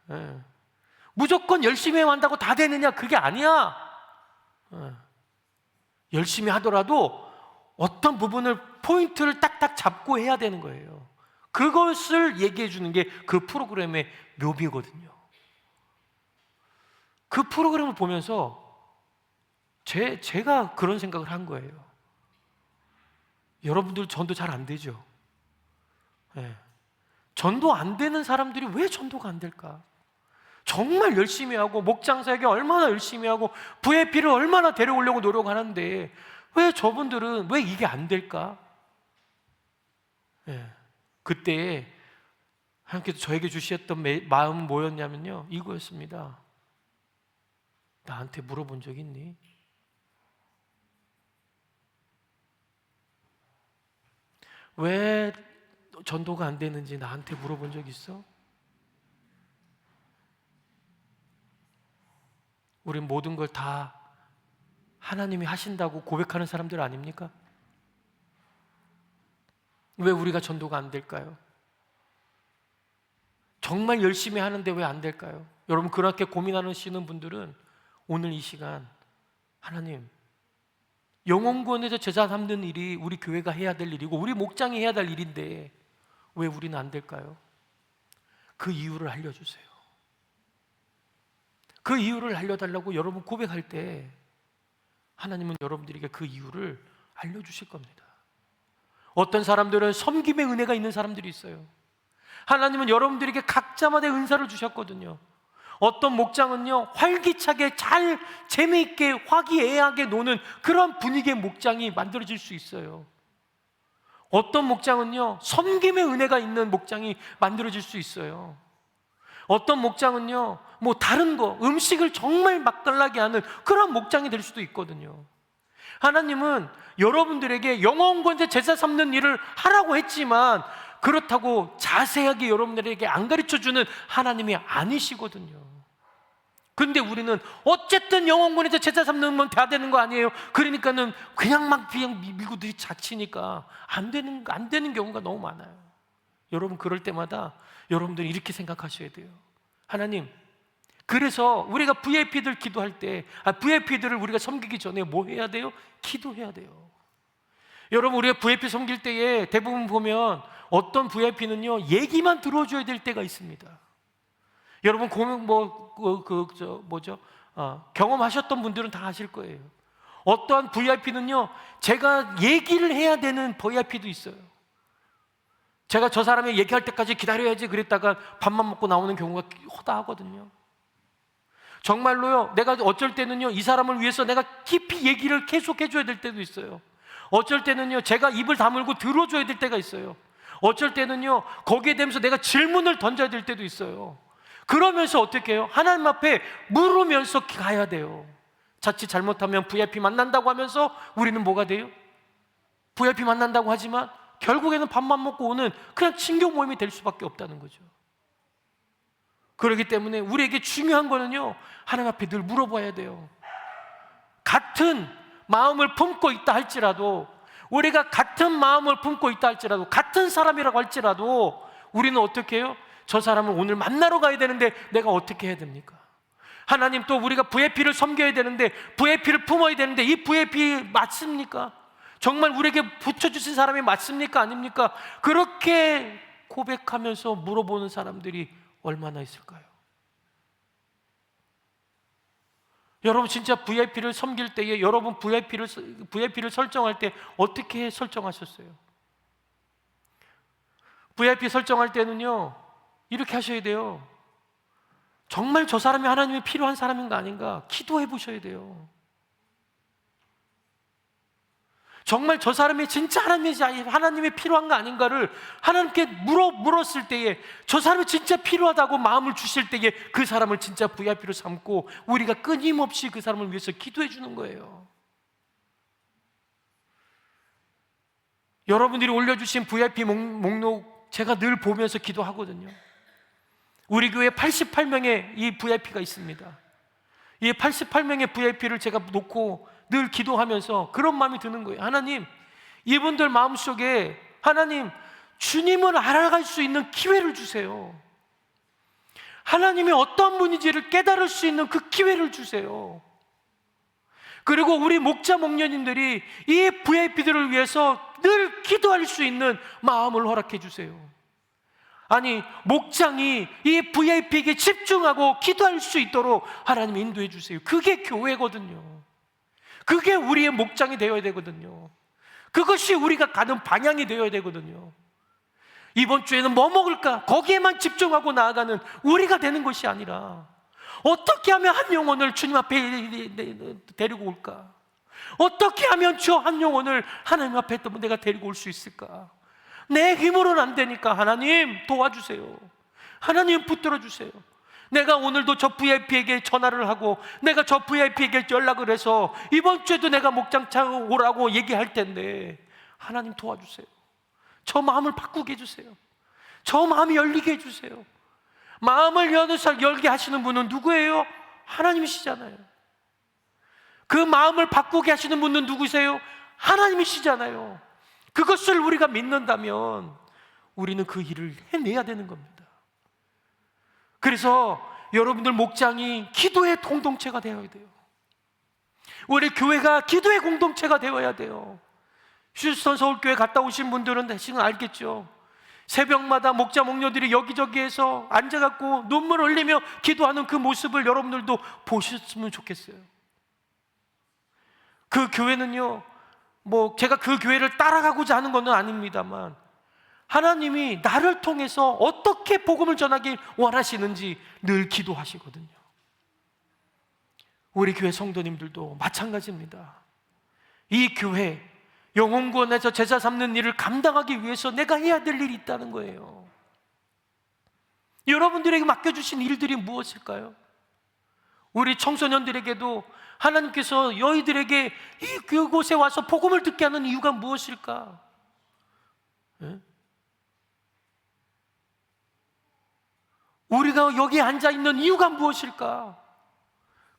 네. 무조건 열심히 한다고 다 되느냐? 그게 아니야. 열심히 하더라도 어떤 부분을 포인트를 딱딱 잡고 해야 되는 거예요. 그것을 얘기해 주는 게 그 프로그램의 묘미거든요. 그 프로그램을 보면서 제가 그런 생각을 한 거예요. 여러분들 전도 잘 안 되죠? 네. 전도 안 되는 사람들이 왜 전도가 안 될까? 정말 열심히 하고 목장사에게 얼마나 열심히 하고 VIP를 얼마나 데려오려고 노력하는데 왜 저분들은 왜 이게 안 될까? 네. 그때 하나님께서 저에게 주셨던 마음은 뭐였냐면요, 이거였습니다. 나한테 물어본 적 있니? 왜 전도가 안 되는지 나한테 물어본 적 있어? 우린 모든 걸 다 하나님이 하신다고 고백하는 사람들 아닙니까? 왜 우리가 전도가 안 될까요? 정말 열심히 하는데 왜 안 될까요? 여러분, 그렇게 고민하시는 분들은 오늘 이 시간, 하나님, 영혼구원에서 제자 삼는 일이 우리 교회가 해야 될 일이고 우리 목장이 해야 될 일인데 왜 우리는 안 될까요? 그 이유를 알려주세요. 그 이유를 알려달라고 여러분 고백할 때 하나님은 여러분들에게 그 이유를 알려주실 겁니다. 어떤 사람들은 섬김의 은혜가 있는 사람들이 있어요. 하나님은 여러분들에게 각자마다 은사를 주셨거든요. 어떤 목장은요, 활기차게 잘 재미있게 화기애애하게 노는 그런 분위기의 목장이 만들어질 수 있어요. 어떤 목장은요, 섬김의 은혜가 있는 목장이 만들어질 수 있어요. 어떤 목장은요, 뭐 다른 거, 음식을 정말 맛깔나게 하는 그런 목장이 될 수도 있거든요. 하나님은 여러분들에게 영혼권세 제사 삼는 일을 하라고 했지만 그렇다고 자세하게 여러분들에게 안 가르쳐주는 하나님이 아니시거든요. 근데 우리는 어쨌든 영혼권에서 제사 삼는 다 되는 거 아니에요? 그러니까는 그냥 밀고 자치니까 안 되는 경우가 너무 많아요. 여러분, 그럴 때마다 여러분들이 이렇게 생각하셔야 돼요. 하나님, 그래서 우리가 VIP들 기도할 때, VIP들을 우리가 섬기기 전에 뭐 해야 돼요? 기도해야 돼요. 여러분, 우리가 VIP 섬길 때에 대부분 보면 어떤 VIP는요, 얘기만 들어줘야 될 때가 있습니다. 여러분, 경험하셨던 분들은 다 아실 거예요. 어떠한 VIP는요, 제가 얘기를 해야 되는 VIP도 있어요. 제가 저 사람이 얘기할 때까지 기다려야지 그랬다가 밥만 먹고 나오는 경우가 허다하거든요. 정말로요, 내가 어쩔 때는요, 이 사람을 위해서 내가 깊이 얘기를 계속 해줘야 될 때도 있어요. 어쩔 때는요, 제가 입을 다물고 들어줘야 될 때가 있어요. 어쩔 때는요, 거기에 대면서 내가 질문을 던져야 될 때도 있어요. 그러면서 어떻게 해요? 하나님 앞에 물으면서 가야 돼요. 자칫 잘못하면 VIP 만난다고 하면서 우리는 뭐가 돼요? VIP 만난다고 하지만 결국에는 밥만 먹고 오는 그냥 친교 모임이 될 수밖에 없다는 거죠. 그렇기 때문에 우리에게 중요한 거는요, 하나님 앞에 늘 물어봐야 돼요. 같은 마음을 품고 있다 할지라도, 우리가 같은 마음을 품고 있다 할지라도, 같은 사람이라고 할지라도 우리는 어떻게 해요? 저 사람을 오늘 만나러 가야 되는데 내가 어떻게 해야 됩니까? 하나님, 또 우리가 VIP를 섬겨야 되는데, VIP를 품어야 되는데, 이 VIP 맞습니까? 정말 우리에게 붙여주신 사람이 맞습니까? 아닙니까? 그렇게 고백하면서 물어보는 사람들이 얼마나 있을까요? 여러분, 진짜 VIP를 섬길 때에 여러분 VIP를 설정할 때 어떻게 설정하셨어요? VIP 설정할 때는요, 이렇게 하셔야 돼요. 정말 저 사람이 하나님이 필요한 사람인가 아닌가 기도해 보셔야 돼요. 정말 저 사람이 진짜 하나님이 필요한가 아닌가를 하나님께 물었을 때에, 저 사람이 진짜 필요하다고 마음을 주실 때에 그 사람을 진짜 VIP로 삼고 우리가 끊임없이 그 사람을 위해서 기도해 주는 거예요. 여러분들이 올려주신 VIP 목록 제가 늘 보면서 기도하거든요. 우리 교회에 88명의 이 VIP가 있습니다. 이 88명의 VIP를 제가 놓고 늘 기도하면서 그런 마음이 드는 거예요. 하나님, 이분들 마음속에 하나님, 주님을 알아갈 수 있는 기회를 주세요. 하나님이 어떤 분인지를 깨달을 수 있는 그 기회를 주세요. 그리고 우리 목자 목녀님들이 이 VIP들을 위해서 늘 기도할 수 있는 마음을 허락해 주세요. 아니, 목장이 이 VIP에게 집중하고 기도할 수 있도록 하나님 인도해 주세요. 그게 교회거든요. 그게 우리의 목장이 되어야 되거든요. 그것이 우리가 가는 방향이 되어야 되거든요. 이번 주에는 뭐 먹을까? 거기에만 집중하고 나아가는 우리가 되는 것이 아니라, 어떻게 하면 한 영혼을 주님 앞에 데리고 올까? 어떻게 하면 저 한 영혼을 하나님 앞에 내가 데리고 올 수 있을까? 내 힘으로는 안 되니까 하나님 도와주세요. 하나님 붙들어 주세요. 내가 오늘도 저 VIP에게 전화를 하고 내가 저 VIP에게 연락을 해서 이번 주에도 내가 목장 차고 오라고 얘기할 텐데, 하나님 도와주세요. 저 마음을 바꾸게 해주세요. 저 마음이 열리게 해주세요. 마음을 열게 하시는 분은 누구예요? 하나님이시잖아요. 그 마음을 바꾸게 하시는 분은 누구세요? 하나님이시잖아요. 그것을 우리가 믿는다면 우리는 그 일을 해내야 되는 겁니다. 그래서 여러분들 목장이 기도의 공동체가 되어야 돼요. 우리 교회가 기도의 공동체가 되어야 돼요. 휴스턴 서울교회 갔다 오신 분들은 지금 알겠죠. 새벽마다 목자 목녀들이 여기저기에서 앉아갖고 눈물 흘리며 기도하는 그 모습을 여러분들도 보셨으면 좋겠어요. 그 교회는요, 제가 그 교회를 따라가고자 하는 것은 아닙니다만, 하나님이 나를 통해서 어떻게 복음을 전하기 원하시는지 늘 기도하시거든요. 우리 교회 성도님들도 마찬가지입니다. 이 교회 영혼구원에서 제자 삼는 일을 감당하기 위해서 내가 해야 될 일이 있다는 거예요. 여러분들에게 맡겨주신 일들이 무엇일까요? 우리 청소년들에게도 하나님께서 너희들에게 그곳에 와서 복음을 듣게 하는 이유가 무엇일까? 네? 우리가 여기 앉아있는 이유가 무엇일까?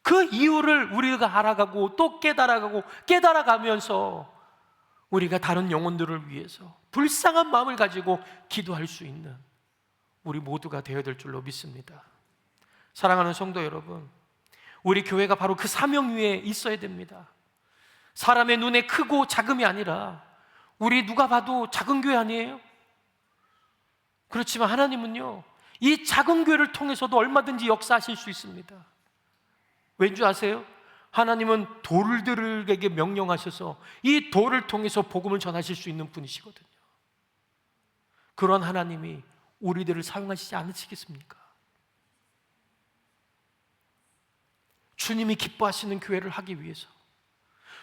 그 이유를 우리가 알아가고 또 깨달아가면서 우리가 다른 영혼들을 위해서 불쌍한 마음을 가지고 기도할 수 있는 우리 모두가 되어야 될 줄로 믿습니다. 사랑하는 성도 여러분, 우리 교회가 바로 그 사명 위에 있어야 됩니다. 사람의 눈에 크고 작음이 아니라, 우리 누가 봐도 작은 교회 아니에요? 그렇지만 하나님은요, 이 작은 교회를 통해서도 얼마든지 역사하실 수 있습니다. 왠지 아세요? 하나님은 돌들에게 명령하셔서 이 돌을 통해서 복음을 전하실 수 있는 분이시거든요. 그런 하나님이 우리들을 사용하시지 않으시겠습니까? 주님이 기뻐하시는 교회를 하기 위해서,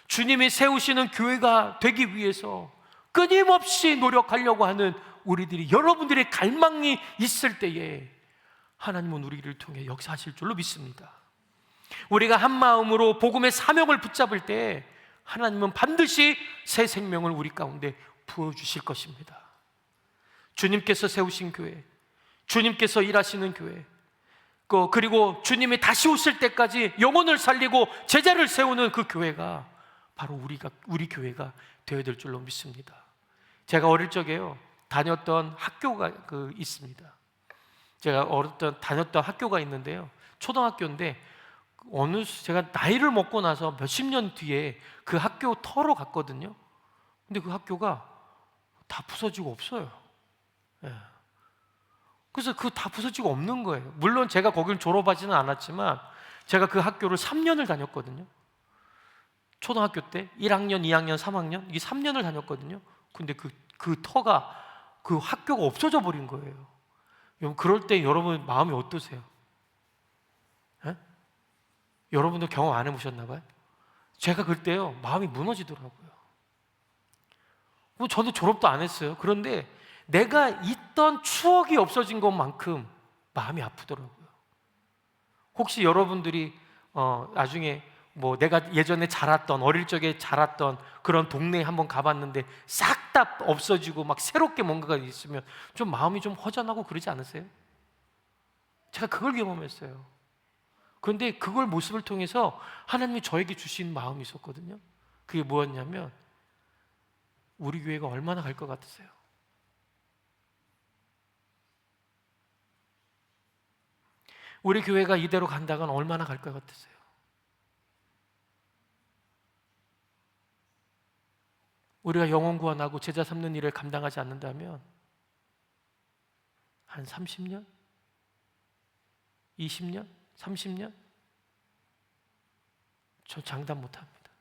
주님이 세우시는 교회가 되기 위해서 끊임없이 노력하려고 하는 우리들이, 여러분들의 갈망이 있을 때에 하나님은 우리를 통해 역사하실 줄로 믿습니다. 우리가 한 마음으로 복음의 사명을 붙잡을 때 하나님은 반드시 새 생명을 우리 가운데 부어주실 것입니다. 주님께서 세우신 교회, 주님께서 일하시는 교회, 그리고 주님이 다시 오실 때까지 영혼을 살리고 제자를 세우는 그 교회가 바로 우리 교회가 되어야 될 줄로 믿습니다. 제가 어릴 적에요, 다녔던 학교가 있습니다. 제가 어릴 때 다녔던 학교가 있는데요, 초등학교인데 제가 나이를 먹고 나서 몇십 년 뒤에 그 학교 터로 갔거든요. 근데 그 학교가 다 부서지고 없어요. 예. 그래서 다 부서지고 없는 거예요. 물론 제가 거길 졸업하지는 않았지만 제가 그 학교를 3년을 다녔거든요. 초등학교 때 1학년, 2학년, 3학년 이게 3년을 다녔거든요. 근데 그 터가, 그 학교가 없어져 버린 거예요. 그럴 때 여러분 마음이 어떠세요? 예? 여러분도 경험 안 해보셨나 봐요? 제가 그때요 마음이 무너지더라고요. 저도 졸업도 안 했어요. 그런데 내가 있던 추억이 없어진 것만큼 마음이 아프더라고요. 혹시 여러분들이 나중에 내가 예전에 자랐던, 어릴 적에 자랐던 그런 동네에 한번 가봤는데 싹 다 없어지고 막 새롭게 뭔가가 있으면 좀 마음이 좀 허전하고 그러지 않으세요? 제가 그걸 경험했어요. 그런데 그걸 모습을 통해서 하나님이 저에게 주신 마음이 있었거든요. 그게 뭐였냐면, 우리 교회가 얼마나 갈 것 같으세요? 우리 교회가 이대로 간다간 얼마나 갈 것 같으세요? 우리가 영혼 구원하고 제자 삼는 일을 감당하지 않는다면 한 30년? 20년? 30년? 저 장담 못합니다.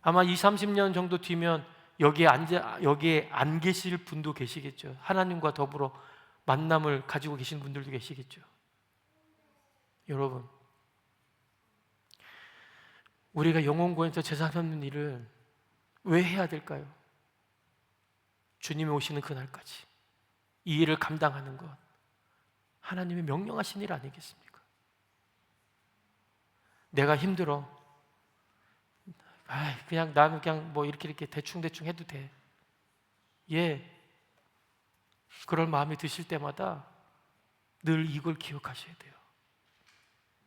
아마 20, 30년 정도 뒤면 여기에 안 계실 분도 계시겠죠. 하나님과 더불어 만남을 가지고 계신 분들도 계시겠죠. 여러분, 우리가 영혼구원에서 제사 삼는 일을 왜 해야 될까요? 주님이 오시는 그날까지 이 일을 감당하는 것, 하나님의 명령하신 일 아니겠습니까? 내가 힘들어, 그냥 나는 그냥 이렇게 대충 해도 돼. 예, 그럴 마음이 드실 때마다 늘 이걸 기억하셔야 돼요.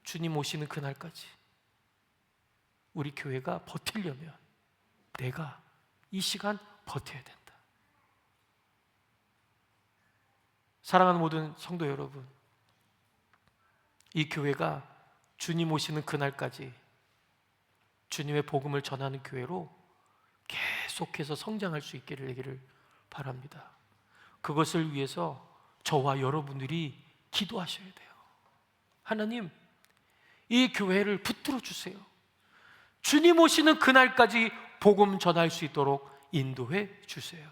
주님 오시는 그날까지 우리 교회가 버티려면 내가 이 시간 버텨야 된다. 사랑하는 모든 성도 여러분, 이 교회가 주님 오시는 그날까지 주님의 복음을 전하는 교회로 계속해서 성장할 수 있기를 바랍니다. 그것을 위해서 저와 여러분들이 기도하셔야 돼요. 하나님, 이 교회를 붙들어 주세요. 주님 오시는 그날까지 복음 전할 수 있도록 인도해 주세요.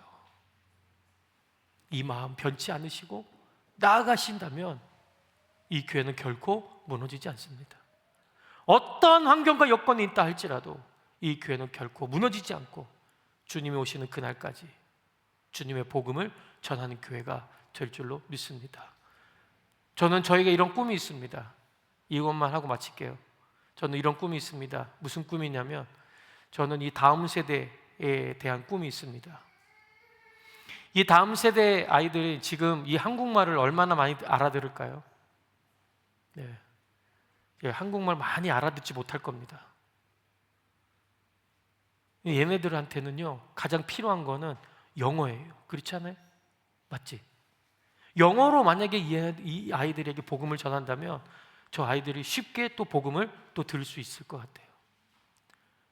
이 마음 변치 않으시고 나아가신다면 이 교회는 결코 무너지지 않습니다. 어떠한 환경과 여건이 있다 할지라도 이 교회는 결코 무너지지 않고 주님이 오시는 그날까지 주님의 복음을 전하는 교회가 될 줄로 믿습니다. 저는 저에게 이런 꿈이 있습니다. 이것만 하고 마칠게요. 저는 이런 꿈이 있습니다. 무슨 꿈이냐면, 저는 이 다음 세대에 대한 꿈이 있습니다. 이 다음 세대 아이들이 지금 이 한국말을 얼마나 많이 알아들을까요? 네. 한국말 많이 알아듣지 못할 겁니다. 얘네들한테는요, 가장 필요한 거는 영어예요. 그렇지 않아요? 맞지? 영어로 만약에 이 아이들에게 복음을 전한다면 저 아이들이 쉽게 또 복음을 또 들을 수 있을 것 같아요.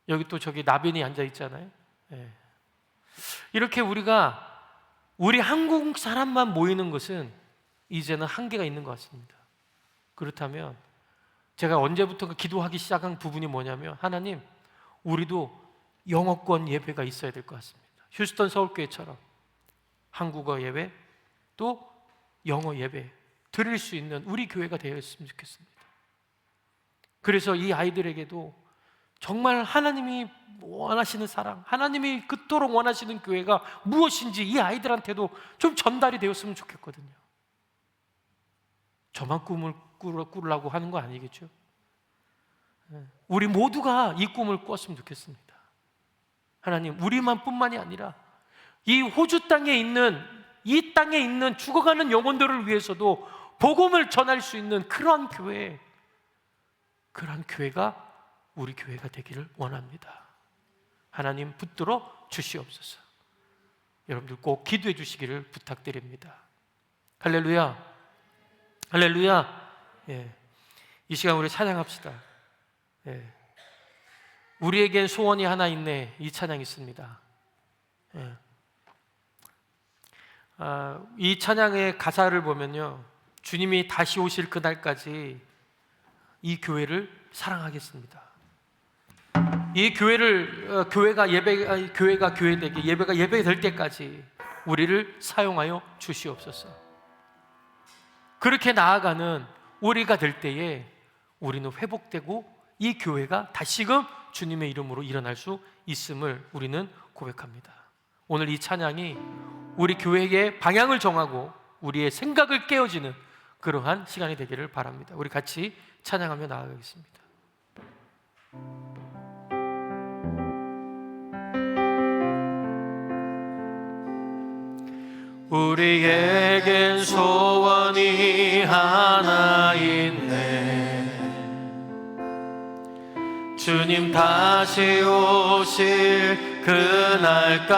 여기 또 저기 나빈이 앉아 있잖아요. 네. 이렇게 우리 한국 사람만 모이는 것은 이제는 한계가 있는 것 같습니다. 그렇다면 제가 언제부턴가 기도하기 시작한 부분이 뭐냐면, 하나님, 우리도 영어권 예배가 있어야 될 것 같습니다. 휴스턴 서울교회처럼 한국어 예배 또 영어 예배 드릴 수 있는 우리 교회가 되었으면 좋겠습니다. 그래서 이 아이들에게도 정말 하나님이 원하시는 사랑, 하나님이 그토록 원하시는 교회가 무엇인지 이 아이들한테도 좀 전달이 되었으면 좋겠거든요. 저만 꿈을 꾸려고 하는 거 아니겠죠? 우리 모두가 이 꿈을 꾸었으면 좋겠습니다. 하나님, 우리만 뿐만이 아니라 이 호주 땅에 있는, 이 땅에 있는 죽어가는 영혼들을 위해서도 복음을 전할 수 있는 그러한 교회가 우리 교회가 되기를 원합니다. 하나님, 붙들어 주시옵소서. 여러분들 꼭 기도해 주시기를 부탁드립니다. 할렐루야, 할렐루야. 예. 이 시간 우리 찬양합시다. 예. 우리에겐 소원이 하나 있네. 이 찬양이 있습니다. 예. 이 찬양의 가사를 보면요, 주님이 다시 오실 그날까지 이 교회를 사랑하겠습니다. 이 교회가 교회되게, 예배가 예배될 때까지 우리를 사용하여 주시옵소서. 그렇게 나아가는 우리가 될 때에 우리는 회복되고 이 교회가 다시금 주님의 이름으로 일어날 수 있음을 우리는 고백합니다. 오늘 이 찬양이 우리 교회의 방향을 정하고 우리의 생각을 깨워지는 그러한 시간이 되기를 바랍니다. 우리 같이 찬양하며 나아가겠습니다. 우리에겐 소원이 하나 있네. 주님 다시 오실 그날까지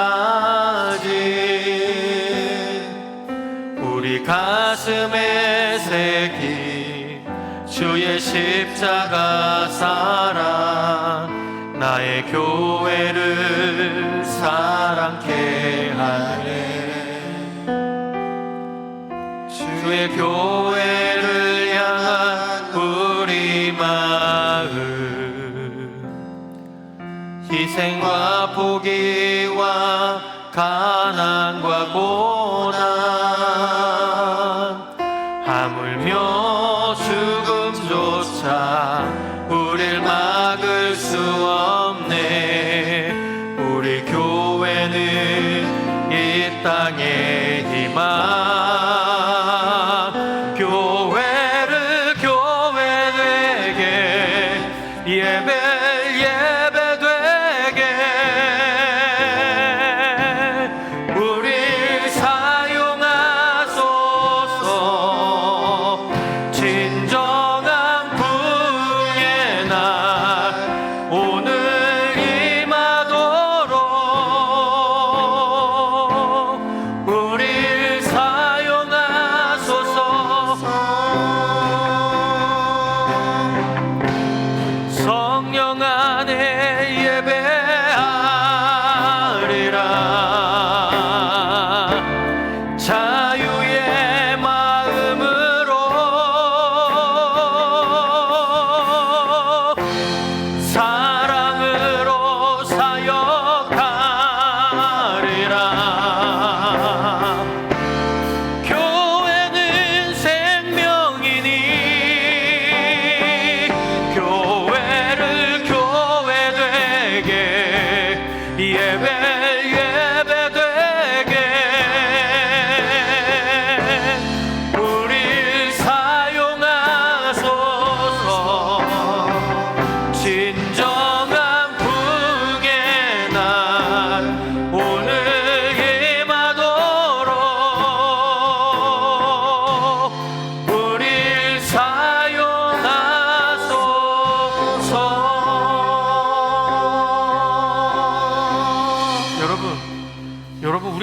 우리 가슴에 새긴 주의 십자가 사랑, 나의 교회를 사랑케 하네. 주의 교회를 향한 우리 마음, 희생과 포기와 가난과 고난, 하물며 죽음조차 우릴 막을 수 없네. 우리 교회는 이 땅의 희망,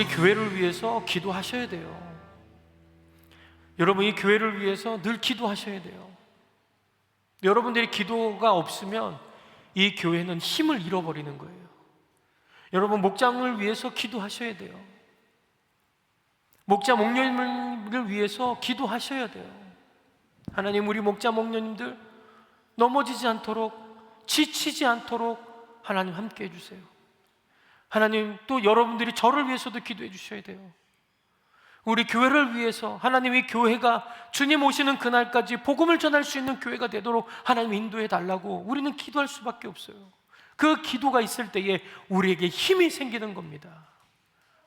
교회를 위해서 기도하셔야 돼요. 여러분, 이 교회를 위해서 늘 기도하셔야 돼요. 여러분들이 기도가 없으면 이 교회는 힘을 잃어버리는 거예요. 여러분, 목장을 위해서 기도하셔야 돼요. 목자 목녀님을 위해서 기도하셔야 돼요. 하나님, 우리 목자 목녀님들 넘어지지 않도록, 지치지 않도록 하나님 함께 해주세요. 하나님, 또 여러분들이 저를 위해서도 기도해 주셔야 돼요. 우리 교회를 위해서 하나님이 교회가 주님 오시는 그날까지 복음을 전할 수 있는 교회가 되도록 하나님 인도해 달라고 우리는 기도할 수밖에 없어요. 그 기도가 있을 때에 우리에게 힘이 생기는 겁니다.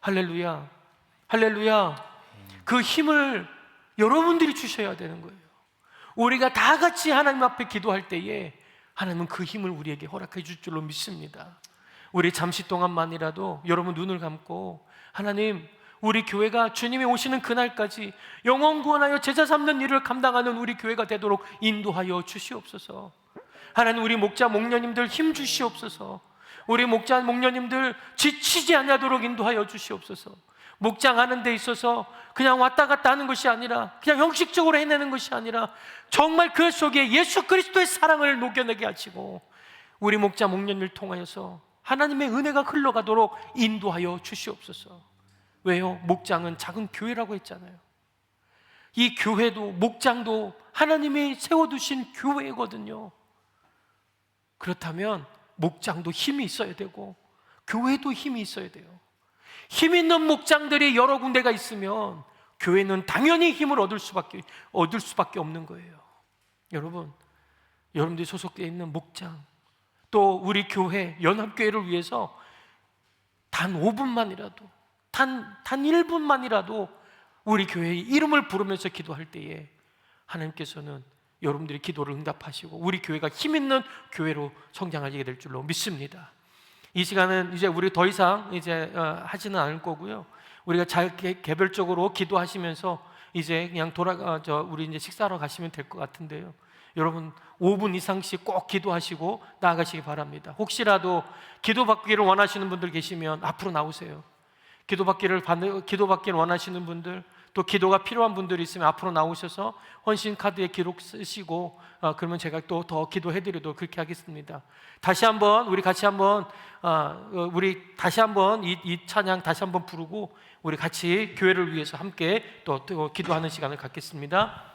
할렐루야, 할렐루야. 그 힘을 여러분들이 주셔야 되는 거예요. 우리가 다 같이 하나님 앞에 기도할 때에 하나님은 그 힘을 우리에게 허락해 줄 줄로 믿습니다. 우리 잠시 동안만이라도 여러분 눈을 감고, 하나님, 우리 교회가 주님이 오시는 그날까지 영혼 구원하여 제자 삼는 일을 감당하는 우리 교회가 되도록 인도하여 주시옵소서. 하나님, 우리 목자 목녀님들 힘 주시옵소서. 우리 목자 목녀님들 지치지 않도록 인도하여 주시옵소서. 목장하는 데 있어서 그냥 왔다 갔다 하는 것이 아니라, 그냥 형식적으로 해내는 것이 아니라 정말 그 속에 예수 그리스도의 사랑을 녹여내게 하시고 우리 목자 목녀님을 통하여서 하나님의 은혜가 흘러가도록 인도하여 주시옵소서. 왜요? 목장은 작은 교회라고 했잖아요. 이 교회도, 목장도 하나님이 세워두신 교회거든요. 그렇다면 목장도 힘이 있어야 되고 교회도 힘이 있어야 돼요. 힘 있는 목장들이 여러 군데가 있으면 교회는 당연히 힘을 얻을 수밖에 없는 거예요. 여러분, 여러분들이 소속되어 있는 목장, 또 우리 교회, 연합교회를 위해서 단 5분만이라도, 단 1분만이라도 우리 교회의 이름을 부르면서 기도할 때에 하나님께서는 여러분들의 기도를 응답하시고 우리 교회가 힘 있는 교회로 성장하게 될 줄로 믿습니다. 이 시간은 이제 우리 더 이상 이제 하지는 않을 거고요. 우리가 잘 개별적으로 기도하시면서 이제 그냥 우리 이제 식사하러 가시면 될 것 같은데요. 여러분 5분 이상씩 꼭 기도하시고 나아가시기 바랍니다. 혹시라도 기도받기를 원하시는 분들 계시면 앞으로 나오세요. 기도받기를 원하시는 분들, 또 기도가 필요한 분들이 있으면 앞으로 나오셔서 헌신 카드에 기록 쓰시고 그러면 제가 또 더 기도해드리도록 그렇게 하겠습니다. 다시 한번 우리 같이 한번 이 찬양 다시 한번 부르고 우리 같이 교회를 위해서 함께 또 기도하는 시간을 갖겠습니다.